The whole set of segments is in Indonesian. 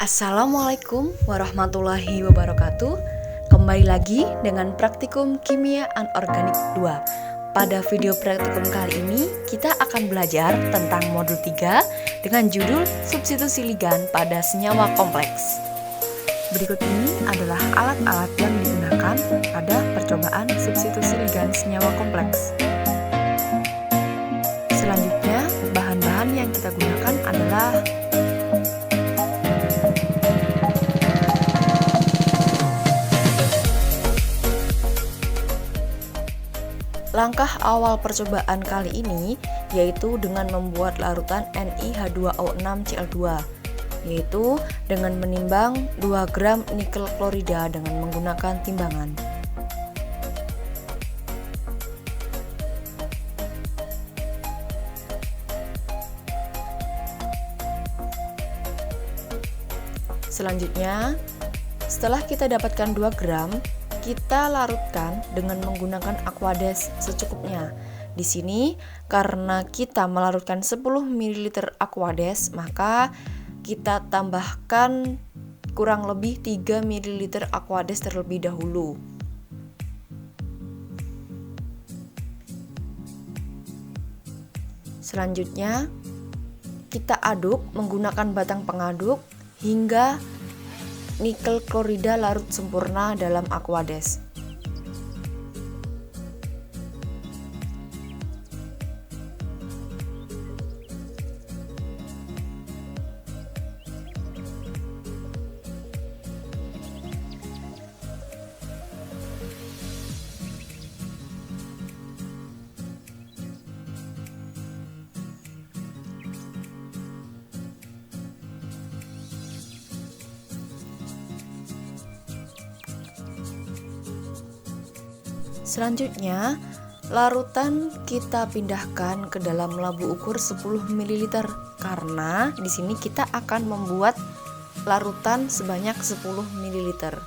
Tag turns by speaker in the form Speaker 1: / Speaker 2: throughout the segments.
Speaker 1: Assalamualaikum warahmatullahi wabarakatuh. Kembali lagi dengan praktikum kimia anorganik 2. Pada video praktikum kali ini kita akan belajar tentang modul 3 dengan judul substitusi ligan pada senyawa kompleks. Berikut ini adalah alat-alat yang digunakan pada percobaan substitusi ligan senyawa kompleks. Selanjutnya, bahan-bahan yang kita gunakan adalah langkah awal percobaan kali ini yaitu dengan membuat larutan NiH2O6Cl2, yaitu dengan menimbang 2 gram nikel klorida dengan menggunakan timbangan. Selanjutnya, setelah kita dapatkan 2 gram, kita larutkan dengan menggunakan Aquades secukupnya. Di sini karena kita melarutkan 10 ml Aquades, maka kita tambahkan kurang lebih 3 ml Aquades terlebih dahulu. Selanjutnya, kita aduk menggunakan batang pengaduk hingga nikel klorida larut sempurna dalam Aquades. Selanjutnya, larutan kita pindahkan ke dalam labu ukur 10 ml karena di sini kita akan membuat larutan sebanyak 10 ml.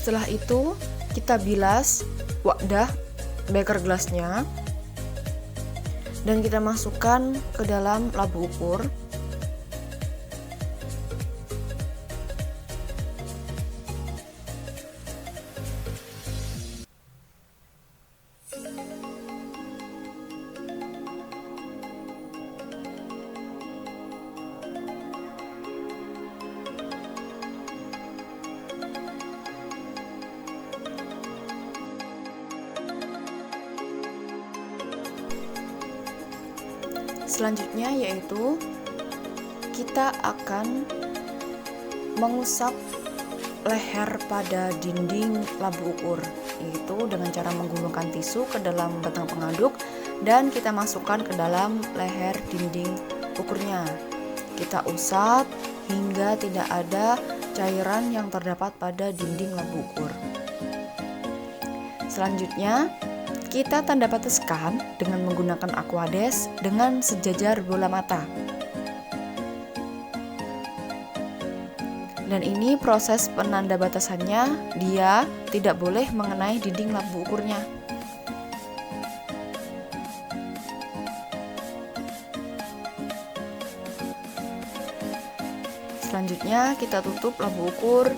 Speaker 1: Setelah itu kita bilas wadah beker gelasnya dan kita masukkan ke dalam labu ukur. Selanjutnya yaitu kita akan mengusap leher pada dinding labu ukur, yaitu dengan cara menggunakan tisu ke dalam batang pengaduk dan kita masukkan ke dalam leher dinding ukurnya. Kita usap hingga tidak ada cairan yang terdapat pada dinding labu ukur. Selanjutnya kita tanda bataskan dengan menggunakan Aquades dengan sejajar bola mata. Dan ini proses penanda batasannya, dia tidak boleh mengenai dinding labu ukurnya. Selanjutnya kita tutup labu ukur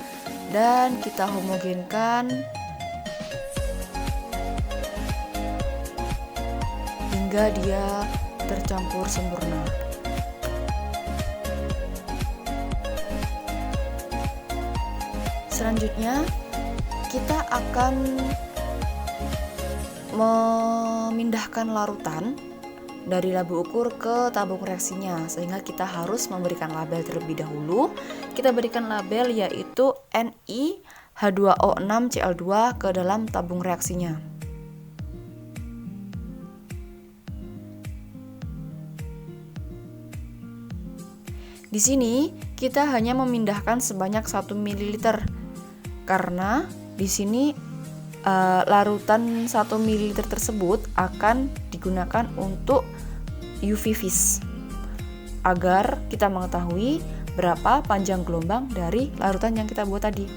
Speaker 1: dan kita homogenkan hingga dia tercampur sempurna. Selanjutnya kita akan memindahkan larutan dari labu ukur ke tabung reaksinya, sehingga kita harus memberikan label terlebih dahulu. Kita berikan label yaitu NiH2O6Cl2 ke dalam tabung reaksinya. Di sini kita hanya memindahkan sebanyak 1 ml karena di sini larutan 1 ml tersebut akan digunakan untuk UV vis agar kita mengetahui berapa panjang gelombang dari larutan yang kita buat tadi.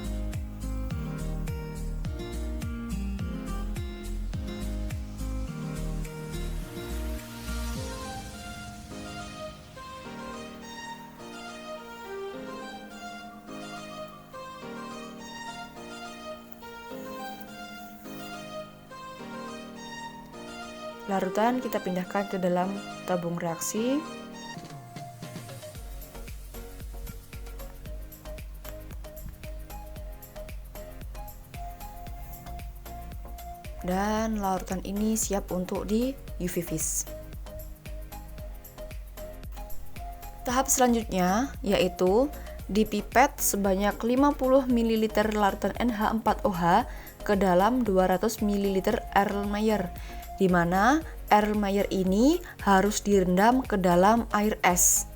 Speaker 1: Larutan kita pindahkan ke dalam tabung reaksi. Dan larutan ini siap untuk di UV vis. Tahap selanjutnya yaitu dipipet sebanyak 50 ml larutan NH4OH ke dalam 200 ml Erlenmeyer, di mana Erlenmeyer ini harus direndam ke dalam air es.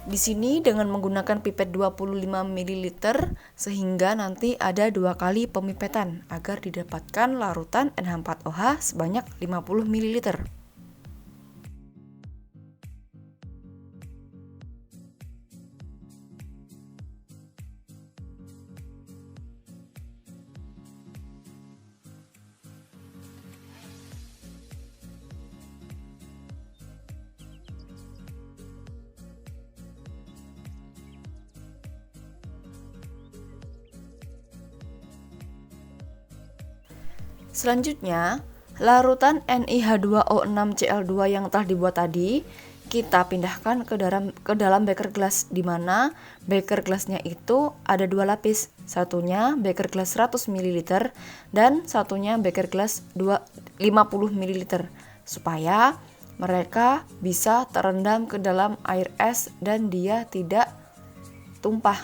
Speaker 1: Di sini dengan menggunakan pipet 25 ml sehingga nanti ada 2 kali pemipetan agar didapatkan larutan NH4OH sebanyak 50 ml. Selanjutnya, larutan NiH2O6Cl2 yang telah dibuat tadi kita pindahkan ke dalam beker gelas, di mana beker gelasnya itu ada 2 lapis. Satunya beker gelas 100 ml dan satunya beker gelas 50 ml supaya mereka bisa terendam ke dalam air es dan dia tidak tumpah.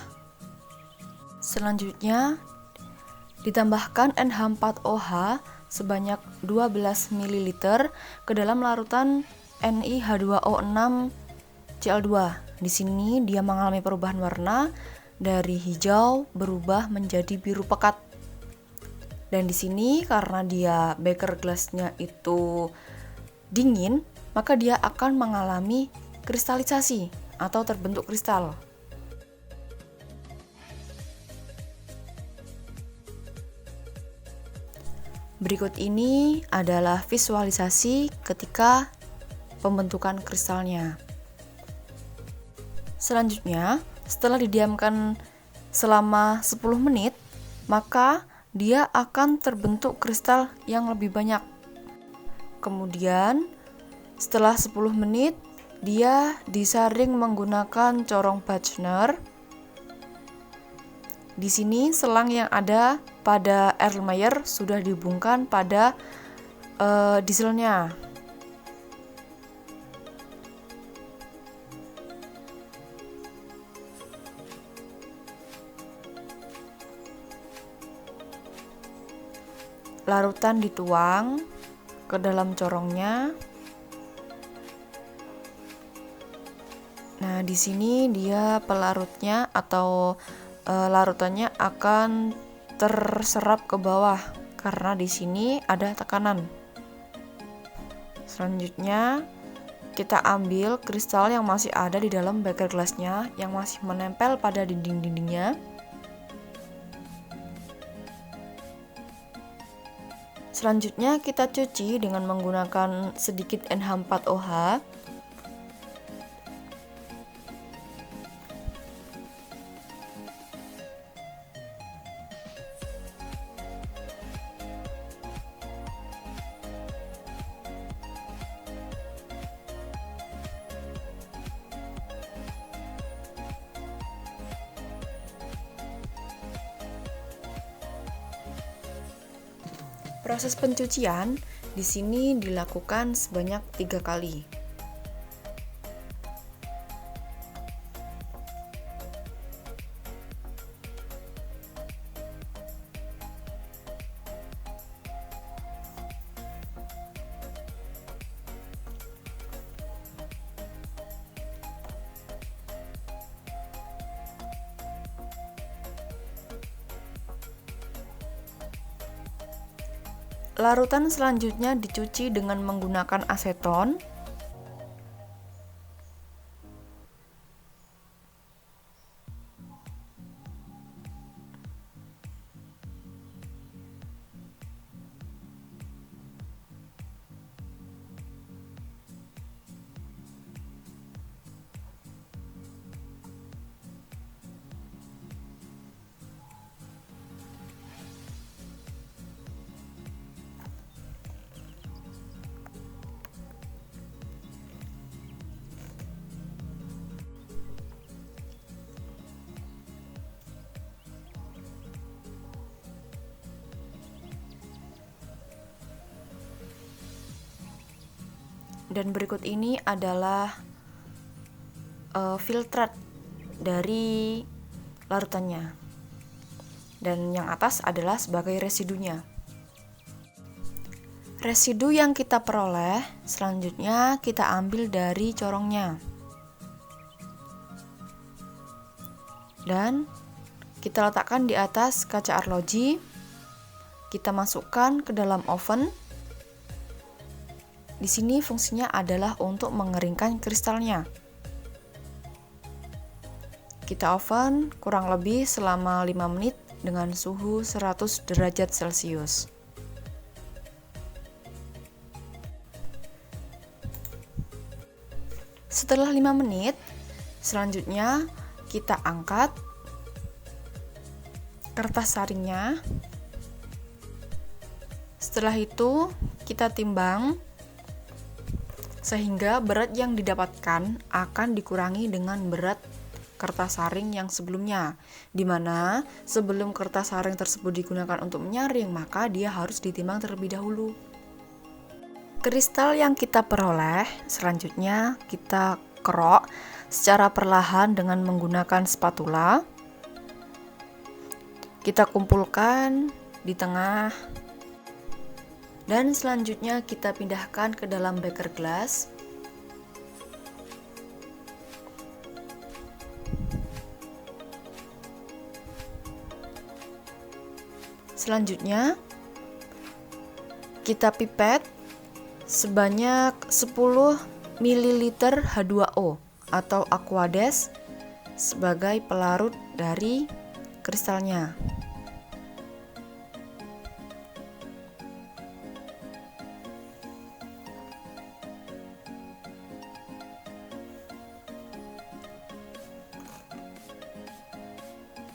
Speaker 1: Selanjutnya ditambahkan NH4OH sebanyak 12 ml ke dalam larutan NiH2O6Cl2. Di sini dia mengalami perubahan warna dari hijau berubah menjadi biru pekat. Dan di sini karena dia beker gelasnya itu dingin, maka dia akan mengalami kristalisasi atau terbentuk kristal. Berikut ini adalah visualisasi ketika pembentukan kristalnya. Selanjutnya, setelah didiamkan selama 10 menit, maka dia akan terbentuk kristal yang lebih banyak. Kemudian, setelah 10 menit, dia disaring menggunakan corong Bachner. Di sini selang yang ada pada Erlenmeyer sudah dihubungkan pada dieselnya. Larutan dituang ke dalam corongnya. Nah, di sini dia pelarutnya atau larutannya akan terserap ke bawah karena di sini ada tekanan. Selanjutnya kita ambil kristal yang masih ada di dalam beker gelasnya yang masih menempel pada dinding-dindingnya. Selanjutnya kita cuci dengan menggunakan sedikit NH4OH. Proses pencucian di sini dilakukan sebanyak 3 kali. Larutan selanjutnya dicuci dengan menggunakan aseton. Dan berikut ini adalah filtrat dari larutannya. Dan yang atas adalah sebagai residunya. Residu yang kita peroleh selanjutnya kita ambil dari corongnya. Dan kita letakkan di atas kaca arloji. Kita masukkan ke dalam oven. Di sini fungsinya adalah untuk mengeringkan kristalnya. Kita oven kurang lebih selama 5 menit dengan suhu 100 derajat Celcius. Setelah 5 menit, selanjutnya kita angkat kertas saringnya. Setelah itu kita timbang sehingga berat yang didapatkan akan dikurangi dengan berat kertas saring yang sebelumnya, di mana sebelum kertas saring tersebut digunakan untuk menyaring, maka dia harus ditimbang terlebih dahulu. Kristal yang kita peroleh selanjutnya kita kerok secara perlahan dengan menggunakan spatula. Kita kumpulkan di tengah. Dan selanjutnya kita pindahkan ke dalam beker gelas. Selanjutnya kita pipet sebanyak 10 ml H2O atau Aquades sebagai pelarut dari kristalnya.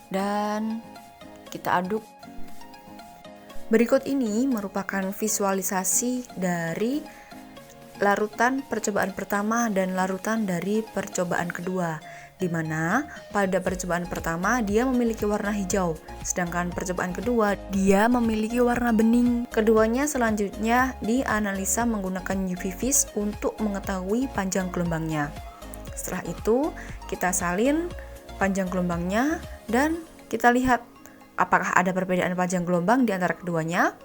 Speaker 1: Dan kita aduk. Berikut ini merupakan visualisasi dari larutan percobaan pertama dan larutan dari percobaan kedua, di mana pada percobaan pertama dia memiliki warna hijau, sedangkan percobaan kedua dia memiliki warna bening. Keduanya selanjutnya dianalisa menggunakan UV vis untuk mengetahui panjang gelombangnya. Setelah itu kita salin panjang gelombangnya dan kita lihat apakah ada perbedaan panjang gelombang di antara keduanya.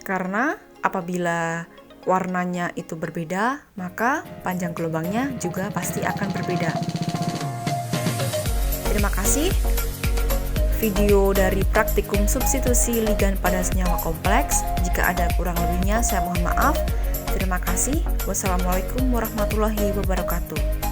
Speaker 1: Karena apabila warnanya itu berbeda, maka panjang gelombangnya juga pasti akan berbeda. Terima kasih. Video dari praktikum substitusi ligan pada senyawa kompleks. Jika ada kurang lebihnya, saya mohon maaf. Terima kasih. Wassalamualaikum warahmatullahi wabarakatuh.